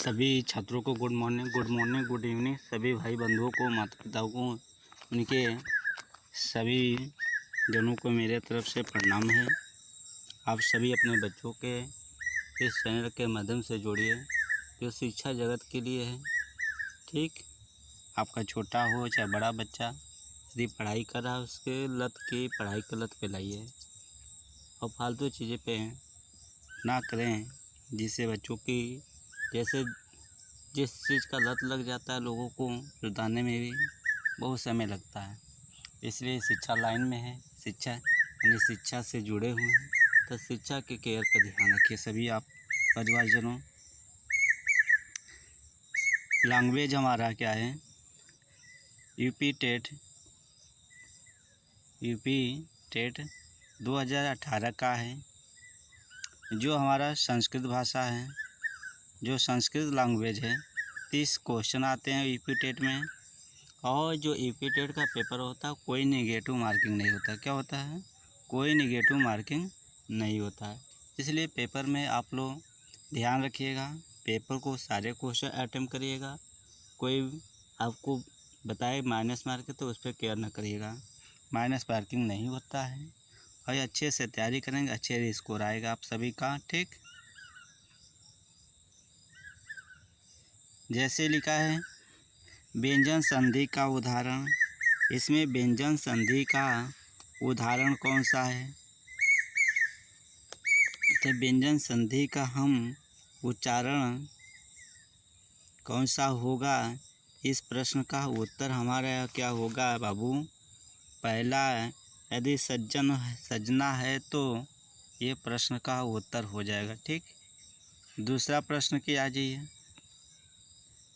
सभी छात्रों को गुड मॉर्निंग, गुड इवनिंग। सभी भाई बंधुओं को, माता पिताओं को, उनके सभी जनों को मेरे तरफ से प्रणाम है। आप सभी अपने बच्चों के इस चैनल के माध्यम से जोड़िए जो शिक्षा जगत के लिए है। ठीक, आपका छोटा हो चाहे बड़ा बच्चा यदि पढ़ाई कर रहा है उसके लत की पढ़ाई की लत पे लाइए और फालतू चीज़ें पे ना करें, जिससे बच्चों की जैसे जिस चीज़ का लत लग जाता है लोगों को रुलाने में भी बहुत समय लगता है। इसलिए शिक्षा लाइन में है, शिक्षा यानी शिक्षा से जुड़े हुए हैं, तो शिक्षा के केयर का ध्यान रखिए सभी आप परिवारजनों। लैंग्वेज हमारा क्या है, यूपी टेट 2018 का है, जो हमारा संस्कृत भाषा है, जो संस्कृत लैंग्वेज है। 30 क्वेश्चन आते हैं यूपी टेट में, और जो यूपी टेट का पेपर होता है कोई नेगेटिव मार्किंग नहीं होता। क्या होता है? कोई नेगेटिव मार्किंग नहीं होता है। इसलिए पेपर में आप लोग ध्यान रखिएगा, पेपर को सारे क्वेश्चन अटेम्प्ट करिएगा। कोई आपको बताए माइनस मार्क तो उस पर केयर न करिएगा, माइनस मार्किंग नहीं होता है। और अच्छे से तैयारी करेंगे, अच्छे स्कोर आएगा आप सभी का। ठीक, जैसे लिखा है व्यंजन संधि का उदाहरण। इसमें व्यंजन संधि का उदाहरण कौन सा है? तो व्यंजन संधि का हम उच्चारण कौन सा होगा? इस प्रश्न का उत्तर हमारा क्या होगा बाबू? पहला, यदि सजना है तो ये प्रश्न का उत्तर हो जाएगा। ठीक, दूसरा प्रश्न की आ जाइए,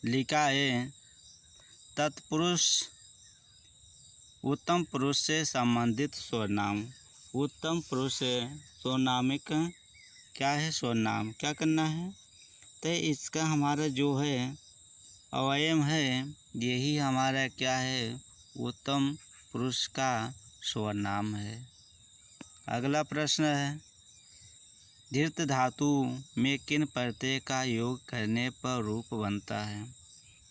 लिखा है तत्पुरुष उत्तम पुरुष से संबंधित सर्वनाम। उत्तम पुरुष से सर्वनामिक क्या है? सर्वनाम। क्या करना है? तो इसका हमारा जो है अवयव है, यही हमारा क्या है? उत्तम पुरुष का सर्वनाम है। अगला प्रश्न है धृत धातु में किन प्रत्यय का योग करने पर रूप बनता है?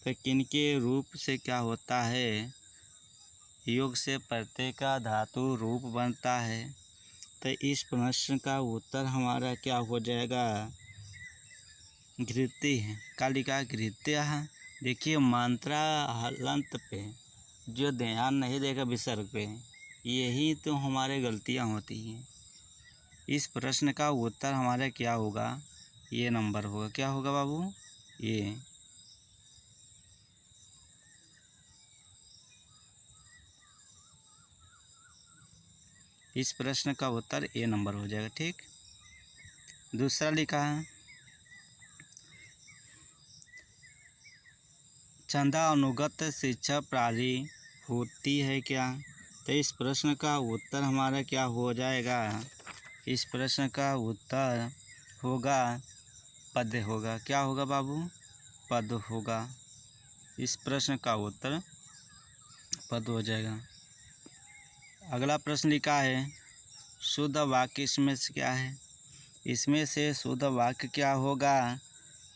तो किन के रूप से क्या होता है? योग से प्रत्यय का धातु रूप बनता है। तो इस प्रश्न का उत्तर हमारा क्या हो जाएगा? घृति है। क्या लिखा? घृत्य है। देखिए मात्रा हलंत पे जो ध्यान नहीं देगा विसर्ग पे, यही तो हमारे गलतियां होती हैं। इस प्रश्न का उत्तर हमारा क्या होगा? ये नंबर होगा। क्या होगा बाबू? ये। इस प्रश्न का उत्तर ए नंबर हो जाएगा। ठीक, दूसरा लिखा है छंदा अनुगत शिक्षा प्रारंभ होती है क्या? तो इस प्रश्न का उत्तर हमारा क्या हो जाएगा? इस प्रश्न का उत्तर होगा पद होगा। क्या होगा बाबू? पद होगा। इस प्रश्न का उत्तर पद हो जाएगा। अगला प्रश्न लिखा है शुद्ध वाक्य इसमें से क्या है? इसमें से शुद्ध वाक्य क्या होगा?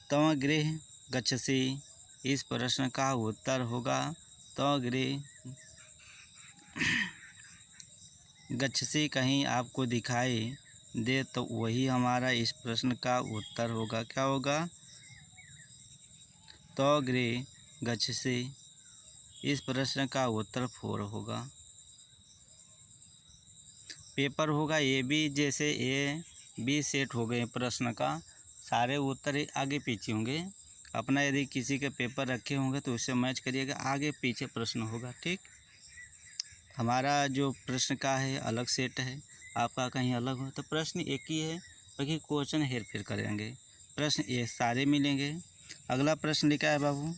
तव गृह गच्छसि। इस प्रश्न का उत्तर होगा तव गृह गच्छसि। कहीं आपको दिखाई दे तो वही हमारा इस प्रश्न का उत्तर होगा। क्या होगा? तव गृह गच्छसि। इस प्रश्न का उत्तर 4 होगा। पेपर होगा ए बी, जैसे ए बी सेट हो गए प्रश्न का, सारे उत्तर आगे पीछे होंगे। अपना यदि किसी के पेपर रखे होंगे तो उससे मैच करिएगा, आगे पीछे प्रश्न होगा। ठीक, हमारा जो प्रश्न का है अलग सेट है, आपका कहीं अलग हो तो प्रश्न एक ही है, बाकी क्वेश्चन हेर फेर करेंगे। प्रश्न ये सारे मिलेंगे। अगला प्रश्न लिखा है बाबू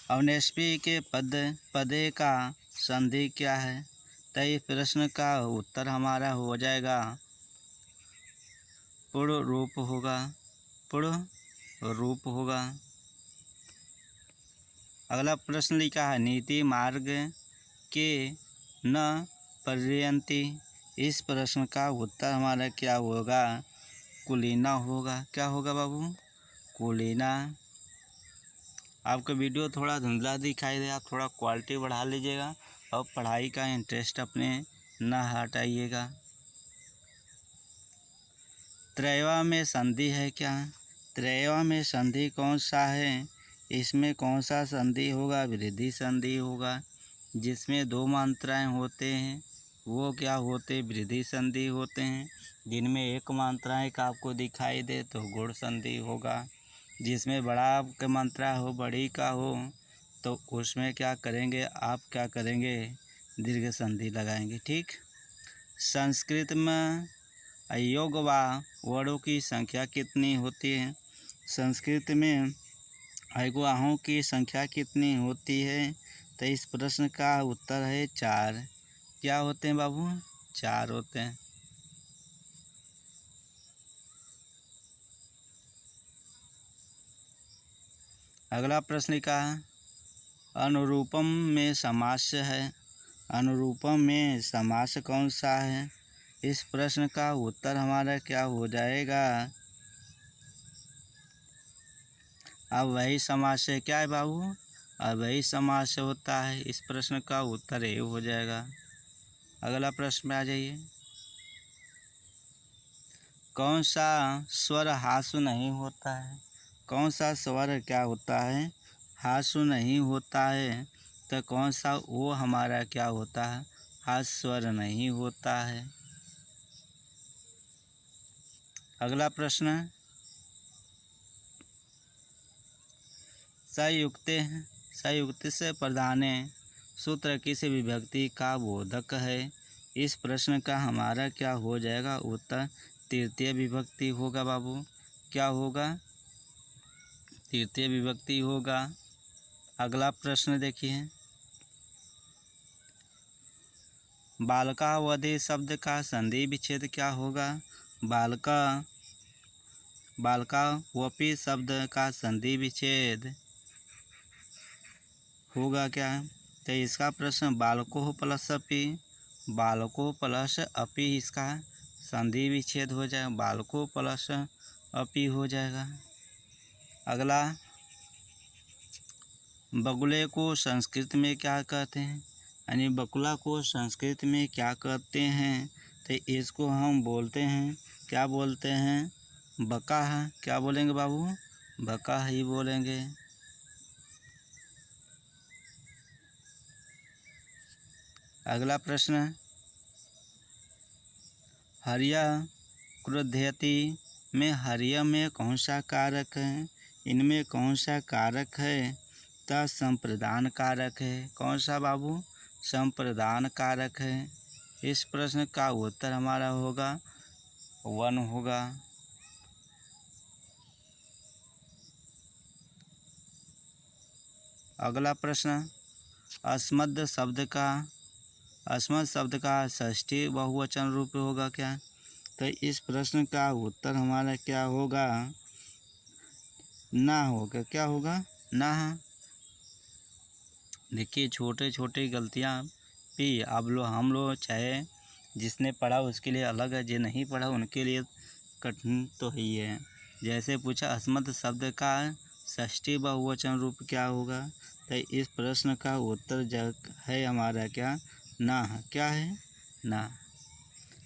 अवनेस्पी के पदे का संधि क्या है? तो इस प्रश्न का उत्तर हमारा हो जाएगा पूर्ण रूप होगा। पूर्ण रूप होगा। अगला प्रश्न लिखा है नीति मार्ग के न पर्यंती। इस प्रश्न का उत्तर हमारा क्या होगा? कुलीना होगा। क्या होगा बाबू? कुलीना। आपका वीडियो थोड़ा धुंधला दिखाई दे, आप थोड़ा क्वालिटी बढ़ा लीजिएगा और पढ़ाई का इंटरेस्ट अपने न हटाइएगा। त्रयवा में संधि है क्या? त्रयवा में संधि कौन सा है? इसमें कौन सा संधि होगा? वृद्धि संधि होगा। जिसमें दो मात्राएं होते हैं वो क्या होते? वृद्धि संधि होते हैं। जिनमें एक मात्राएं का आपको दिखाई दे तो गुण संधि होगा। जिसमें बड़ा का मात्रा हो, बड़ी का हो, तो उसमें क्या करेंगे आप? क्या करेंगे? दीर्घ संधि लगाएंगे। ठीक। संस्कृत में अयोग्य वर्णों की संख्या कितनी होती है? संस्कृत में अयोग्यों की संख्या कितनी होती है? तो इस प्रश्न का उत्तर है 4। क्या होते हैं बाबू? 4 होते हैं। अगला प्रश्न का अनुरूपम में समास है। अनुरूपम में समास कौन सा है? इस प्रश्न का उत्तर हमारा क्या हो जाएगा? अब वही समास है। क्या है बाबू? अब वही समास होता है। इस प्रश्न का उत्तर ये हो जाएगा। अगला प्रश्न में आ जाइए। कौन सा स्वर हासु नहीं होता है? कौन सा स्वर क्या होता है? हासु नहीं होता है। तो कौन सा वो हमारा क्या होता है? हास स्वर नहीं होता है। अगला प्रश्न, संयुक्त से प्रधाने सूत्र किस विभक्ति का बोधक है? इस प्रश्न का हमारा क्या हो जाएगा? उत्तर तृतीय विभक्ति होगा बाबू। क्या होगा? तृतीय विभक्ति होगा। अगला प्रश्न देखिए। बालकावधि शब्द का संधि विच्छेद क्या होगा? बालकावपि शब्द का संधि विच्छेद होगा क्या? तो इसका प्रश्न बालको प्लस अपि, बालको प्लस अपि इसका संधि विच्छेद हो जाएगा। बालको प्लस अपि हो जाएगा। अगला, बगुले को संस्कृत में क्या कहते हैं? यानी बकुला को संस्कृत में क्या कहते हैं? तो इसको हम बोलते हैं, क्या बोलते हैं? बका। क्या बोलेंगे बाबू? बका ही बोलेंगे। अगला प्रश्न, हर्य क्रोध्यति में हर्य में कौन सा कारक है? इनमें कौन सा कारक है? तो संप्रदान कारक है। कौन सा बाबू? संप्रदान कारक है। इस प्रश्न का उत्तर हमारा होगा 1 होगा। अगला प्रश्न, अस्मद शब्द का षष्ठी बहुवचन रूप होगा क्या? तो इस प्रश्न का उत्तर हमारा क्या होगा? ना होगा। क्या होगा? ना। देखिए, छोटे छोटे गलतियाँ भी हम लोग चाहे जिसने पढ़ा उसके लिए अलग है, जो नहीं पढ़ा उनके लिए कठिन तो ही है। जैसे पूछा अस्मद शब्द का षष्ठी बहुवचन रूप क्या होगा? तो इस प्रश्न का उत्तर है हमारा क्या? ना। क्या है? ना।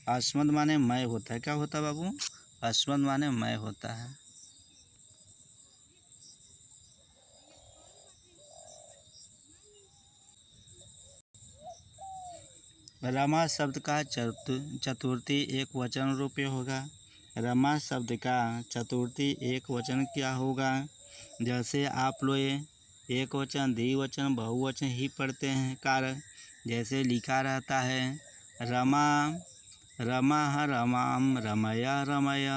अस्मद माने मैं होता है। क्या होता है बाबू? अस्मद माने मैं होता है। रमा शब्द का चतुर्थी एक वचन रूप होगा। रमा शब्द का चतुर्थी एक वचन क्या होगा? जैसे आप लोग एक वचन, द्विवचन, बहुवचन ही पढ़ते हैं। कारक जैसे लिखा रहता है रमा रमाः रमाम रमया रमय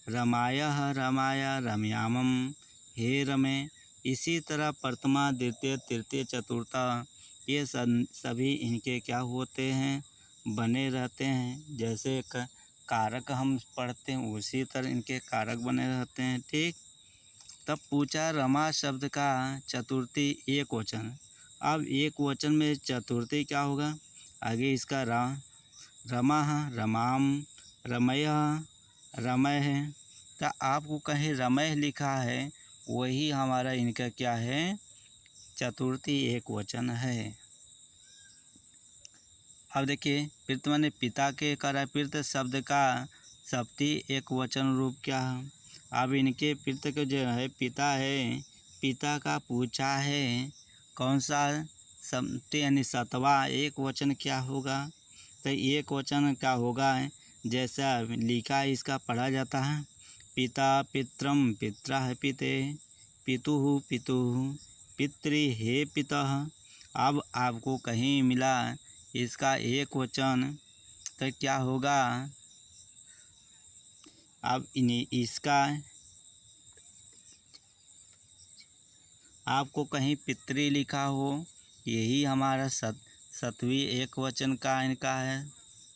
रमायः रमाय रमयामम हे रमे। इसी तरह प्रथमा, द्वितीय, तृतीय, चतुर्था ये सभी इनके क्या होते हैं? बने रहते हैं। जैसे कारक हम पढ़ते हैं उसी तरह इनके कारक बने रहते हैं। ठीक। तब पूछा रमा शब्द का चतुर्थी एक वचन। अब एक वचन में चतुर्थी क्या होगा? आगे इसका रमा रमाम रमय रमय है। तो आपको कहीं रमय लिखा है वही हमारा इनका क्या है, चतुर्थी एक वचन है। अब देखिए पितृ माने पिता के करा पितृ शब्द का सप्ती एक वचन रूप क्या है। अब इनके पितृ के जो है पिता है, पिता का पूछा है कौन सा सप्ती यानी सतवा एक वचन क्या होगा। तो एक वचन क्या होगा, जैसा लिखा इसका पढ़ा जाता है, पिता पित्रम पित्रा है पिते, पितुः पितुः पितृ हे पितः। अब आपको कहीं मिला इसका एक वचन तो क्या होगा, अब इसका आपको कहीं पितृ लिखा हो, यही हमारा सतवी एक वचन का इनका है।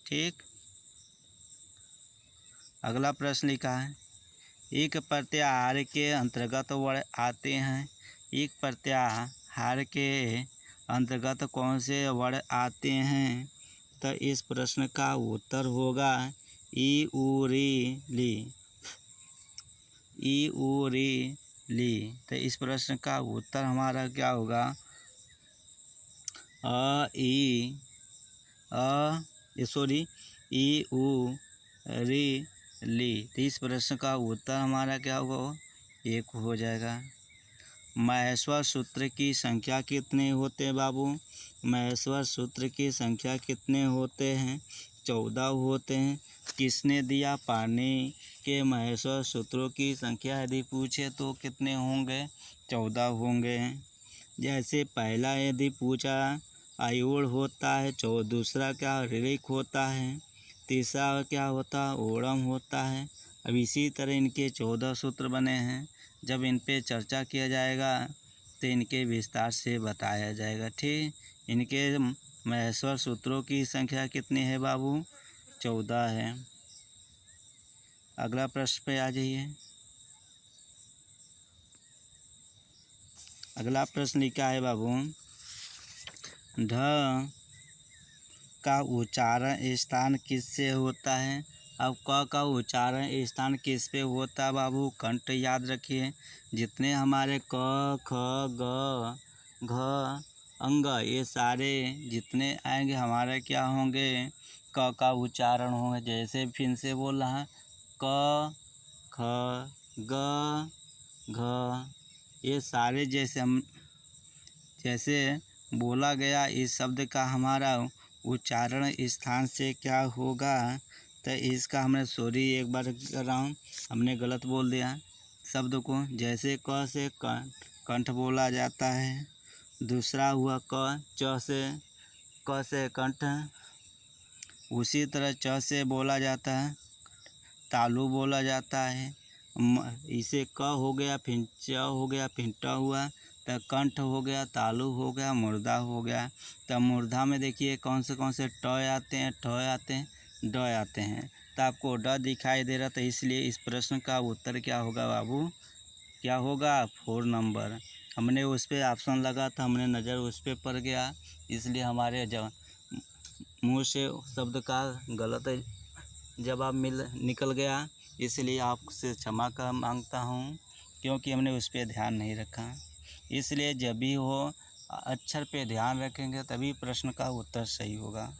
ठीक, अगला प्रश्न लिखा है, एक प्रत्याहार के अंतर्गत वर्ण आते हैं। एक प्रत्याहार के अंतर्गत कौन से वर्ण आते हैं। तो इस प्रश्न का उत्तर होगा ई उ री ली, ई उ री ली। तो इस प्रश्न का उत्तर हमारा क्या होगा, ई उ री ली। तो इस प्रश्न का उत्तर हमारा क्या होगा, एक हो जाएगा। महेश्वर सूत्र की संख्या कितने होते हैं बाबू, महेश्वर सूत्र की संख्या कितने होते हैं, 14 होते हैं। किसने दिया, पानी के महेश्वर सूत्रों की संख्या यदि पूछे तो कितने होंगे, 14 होंगे। जैसे पहला यदि पूछा आयुड़ होता है, दूसरा क्या ऋक होता है, तीसरा क्या होता है ओणम होता है। अब इसी तरह इनके 14 सूत्र बने हैं। जब इन पे चर्चा किया जाएगा तो इनके विस्तार से बताया जाएगा। ठीक, इनके महेश्वर सूत्रों की संख्या कितनी है बाबू, 14 है। अगला प्रश्न पे आ जाइए। अगला प्रश्न लिखा है बाबू, ढ का उच्चारण स्थान किससे होता है। अब क का उच्चारण स्थान किस पे होता है बाबू, कंठ याद रखिए। जितने हमारे क ख ग घ अंग ये सारे जितने आएंगे हमारे क्या होंगे, क का उच्चारण होंगे। जैसे फिर से बोल रहा है, क ख ग घ ये सारे जैसे बोला गया इस शब्द का हमारा उच्चारण स्थान से क्या होगा। तो इसका हमने सॉरी एक बार कर रहा हूँ, हमने गलत बोल दिया शब्द को। जैसे क से कंठ बोला जाता है, दूसरा हुआ क से कंठ, उसी तरह च से बोला जाता है तालु बोला जाता है। इसे क हो गया, फिर च हो गया, फिर ट हुआ, तो कंठ हो गया, तालु हो गया, मुर्दा हो गया। तो मुर्दा में देखिए कौन से ट आते हैं, ठ आते हैं, ड आते हैं। तो आपको ड दिखाई दे रहा था, इसलिए इस प्रश्न का उत्तर क्या होगा बाबू, क्या होगा 4 नंबर। हमने उस पर ऑप्शन लगा था, हमने नज़र उस पर पड़ गया, इसलिए हमारे मुँह से शब्द का गलत जवाब निकल गया। इसलिए आपसे क्षमा का मांगता हूँ, क्योंकि हमने उस पर ध्यान नहीं रखा। इसलिए जब भी हो अक्षर पे ध्यान रखेंगे तभी प्रश्न का उत्तर सही होगा।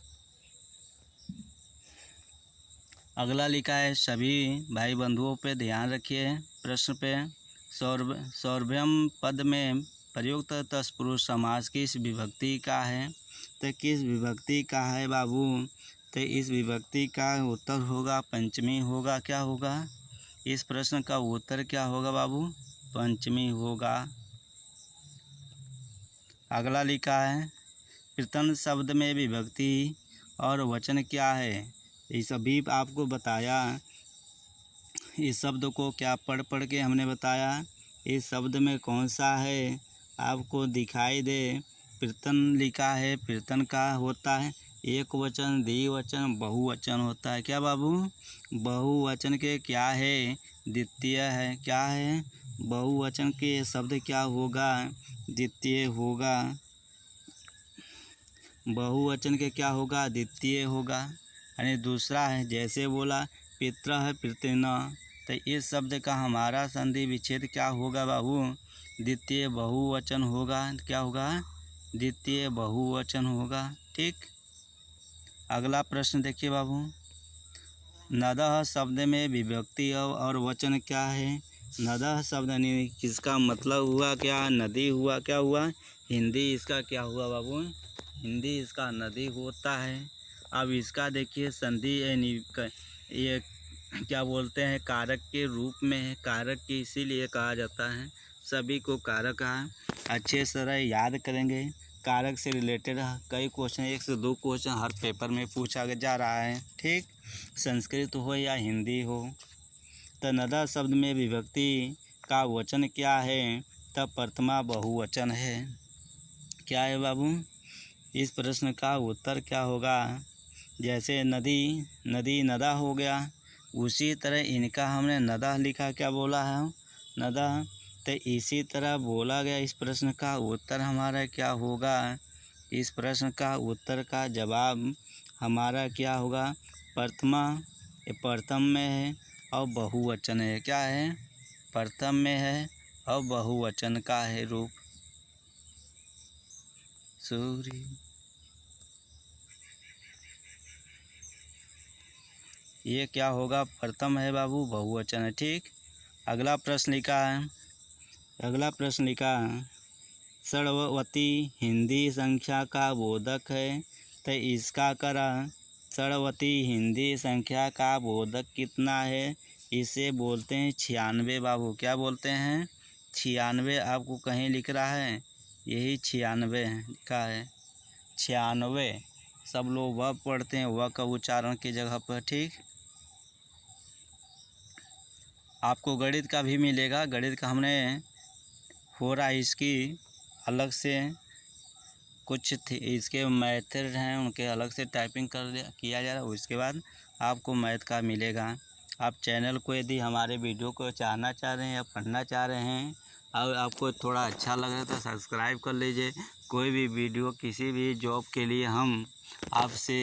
अगला लिखा है, सभी भाई बंधुओं पे ध्यान रखिए। प्रश्न पे सौरभ्यम पद में प्रयुक्त तत्पुरुष समास किस विभक्ति का है। तो किस विभक्ति का है बाबू, तो इस विभक्ति का उत्तर होगा पंचमी होगा। क्या होगा, इस प्रश्न का उत्तर क्या होगा बाबू, पंचमी होगा। अगला लिखा है, कीर्तन शब्द में विभक्ति और वचन क्या है। ये सभी आपको बताया, इस शब्द को क्या पढ़ के हमने बताया, इस शब्द में कौन सा है आपको दिखाई दे। कीर्तन लिखा है, कीर्तन का होता है एक वचन, द्विवचन, बहुवचन होता है। क्या बाबू, बहुवचन के क्या है, द्वितीय है। क्या है, बहुवचन के शब्द क्या होगा, द्वितीय होगा। बहुवचन के क्या होगा, द्वितीय होगा। यानी दूसरा है, जैसे बोला पित्र है पितृन, तो इस शब्द का हमारा संधि विच्छेद क्या होगा बाबू? द्वितीय बहुवचन होगा। क्या होगा? द्वितीय बहुवचन होगा। ठीक। अगला प्रश्न देखिए बाबू, नदः शब्द में विभक्ति और वचन क्या है? नदः शब्द किसका मतलब हुआ क्या? नदी हुआ। क्या हुआ? हिंदी इसका क्या हुआ बाबू? हिंदी इसका नदी होता है। अब इसका देखिए संधि ये क्या बोलते हैं, कारक के रूप में है। कारक की इसीलिए कहा जाता है, सभी को कारक है। अच्छे से तरह याद करेंगे। कारक से रिलेटेड कई क्वेश्चन, 1 से 2 क्वेश्चन हर पेपर में पूछा जा रहा है। ठीक, संस्कृत हो या हिंदी हो। तो नदा शब्द में विभक्ति का वचन क्या है? तब प्रथमा बहुवचन है। क्या है बाबू? इस प्रश्न का उत्तर क्या होगा? जैसे नदी, नदी नदा हो गया, उसी तरह इनका हमने नदा लिखा। क्या बोला है? नदा। तो इसी तरह बोला गया। इस प्रश्न का उत्तर हमारा क्या होगा? इस प्रश्न का उत्तर का जवाब हमारा क्या होगा? प्रथमा, ये प्रथम में है और बहुवचन है। क्या है? प्रथम में है और बहुवचन का है रूप। सूर्य, ये क्या होगा? प्रथम है बाबू, बहुवचन है। ठीक। अगला प्रश्न लिखा है, अगला प्रश्न लिखा षड्वती हिंदी संख्या का बोधक है। तो इसका करा, षड्वती हिंदी संख्या का बोधक कितना है? इसे बोलते हैं 96 बाबू। क्या बोलते हैं? 96। आपको कहीं लिख रहा है, यही 96 लिखा है। 96। सब लोग वह पढ़ते हैं, वह का उच्चारण की जगह पर। ठीक। आपको गणित का भी मिलेगा। गणित का हमने हो रहा है, इसकी अलग से कुछ इसके मैथड हैं, उनके अलग से टाइपिंग किया जा रहा है। उसके बाद आपको मैथ का मिलेगा। आप चैनल को यदि हमारे वीडियो को चाहना चाह रहे हैं या पढ़ना चाह रहे हैं और आपको थोड़ा अच्छा लग रहा है तो सब्सक्राइब कर लीजिए। कोई भी वीडियो किसी भी जॉब के लिए हम आपसे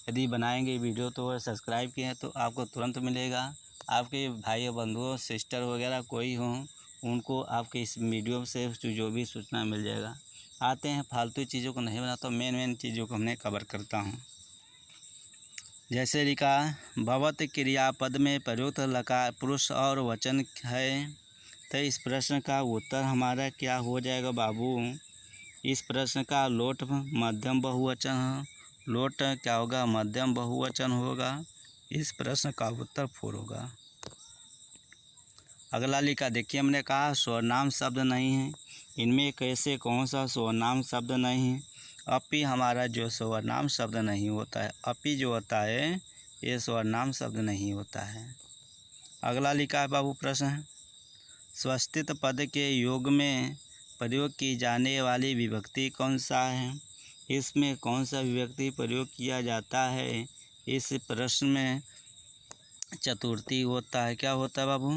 यदि बनाएंगे वीडियो तो सब्सक्राइब किए तो आपको तुरंत मिलेगा। आपके भाई बंधु सिस्टर वगैरह कोई हों, उनको आपके इस वीडियो से जो भी सूचना मिल जाएगा। आते हैं, फालतू चीज़ों को नहीं बनाता, मेन चीज़ों को हमने कवर करता हूँ। जैसे लिखा, भवत क्रियापद में प्रयुक्त लकार पुरुष और वचन है। तो इस प्रश्न का उत्तर हमारा क्या हो जाएगा बाबू? इस प्रश्न का लोट मध्यम बहुवचन है। लोट क्या होगा? मध्यम बहुवचन होगा। इस प्रश्न का उत्तर 4 होगा। अगला लिखा, देखिए हमने कहा स्वरनाम शब्द नहीं है। इनमें कैसे कौन सा स्वरनाम शब्द नहीं है? अपि हमारा जो स्वरनाम शब्द नहीं होता है, अपि जो होता है ये स्वरनाम शब्द नहीं होता है। अगला लिखा है बाबू प्रश्न, स्वस्थित पद के योग में प्रयोग की जाने वाली विभक्ति कौन सा है? इसमें कौन सा विभक्ति प्रयोग किया जाता है? इस प्रश्न में चतुर्थी होता है। क्या होता है बाबू?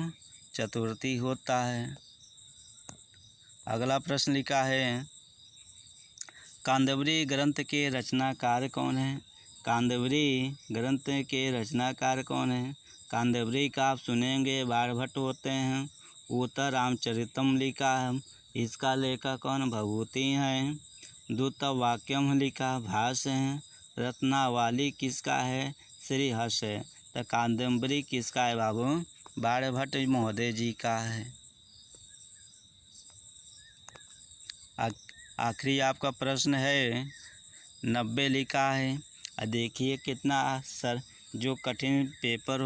चतुर्थी होता है। अगला प्रश्न लिखा है, कादंबरी ग्रंथ के रचनाकार कौन है? कादंबरी ग्रंथ के रचनाकार कौन है? कादंबरी का आप सुनेंगे बाणभट्ट होते हैं। उत्तर रामचरितम लिखा है, इसका लेखक कौन? भभूति हैं। दूत वाक्यम लिखा भाष्य है। रत्नावली किसका है? श्रीहर्ष है। तो कादंबरी किसका है बाबू? बाणभट्ट महोदय जी का है। आखिरी आपका प्रश्न है 90 लिखा है। देखिए कितना सर जो कठिन पेपर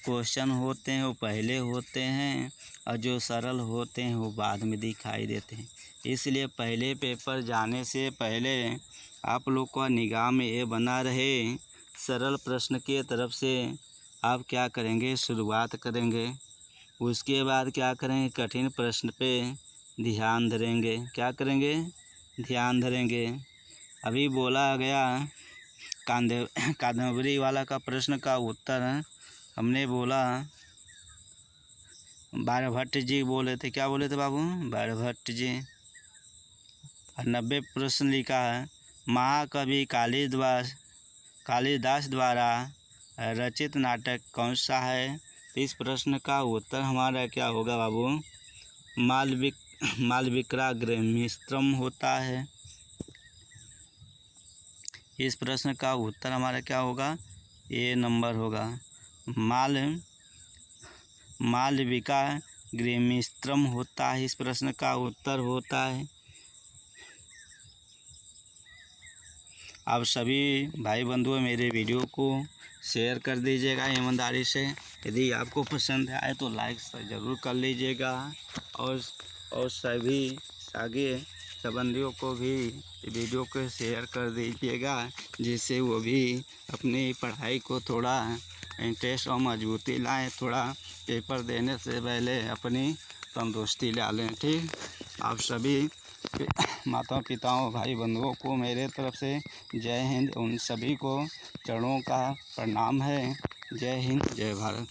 क्वेश्चन होते हैं वो पहले होते हैं और जो सरल होते हैं वो बाद में दिखाई देते हैं। इसलिए पहले पेपर जाने से पहले आप लोग का निगाह में ये बना रहे, सरल प्रश्न के तरफ से आप क्या करेंगे? शुरुआत करेंगे। उसके बाद क्या करेंगे? कठिन प्रश्न पे ध्यान धरेंगे। क्या करेंगे? ध्यान धरेंगे। अभी बोला गया कादंबरी वाला का प्रश्न का उत्तर हमने बोला बाणभट्ट जी बोले थे। क्या बोले थे बाबू? बाणभट्ट जी। 90 प्रश्न लिखा है, महाकवि कालिदास द्वारा रचित नाटक कौन सा है? तो इस प्रश्न का उत्तर हमारा क्या होगा बाबू? मालविका ग्राम्यस्त्रम होता है। इस प्रश्न का उत्तर हमारा क्या होगा? ए नंबर होगा। मालविका ग्राम्यस्त्रम होता है। इस प्रश्न का उत्तर होता है। आप सभी भाई बंधुओं मेरे वीडियो को शेयर कर दीजिएगा ईमानदारी से। यदि आपको पसंद आए तो लाइक ज़रूर कर लीजिएगा और सभी आगे संबंधियों को भी वीडियो को शेयर कर दीजिएगा, जिससे वो भी अपनी पढ़ाई को थोड़ा इंटरेस्ट और मजबूती लाएँ, थोड़ा पेपर देने से पहले अपनी तंदुरुस्ती ला लें। ठीक, आप सभी माताओं पिताओं भाई बंधुओं को मेरे तरफ से जय हिंद। उन सभी को चरणों का प्रणाम है। जय हिंद, जय भारत।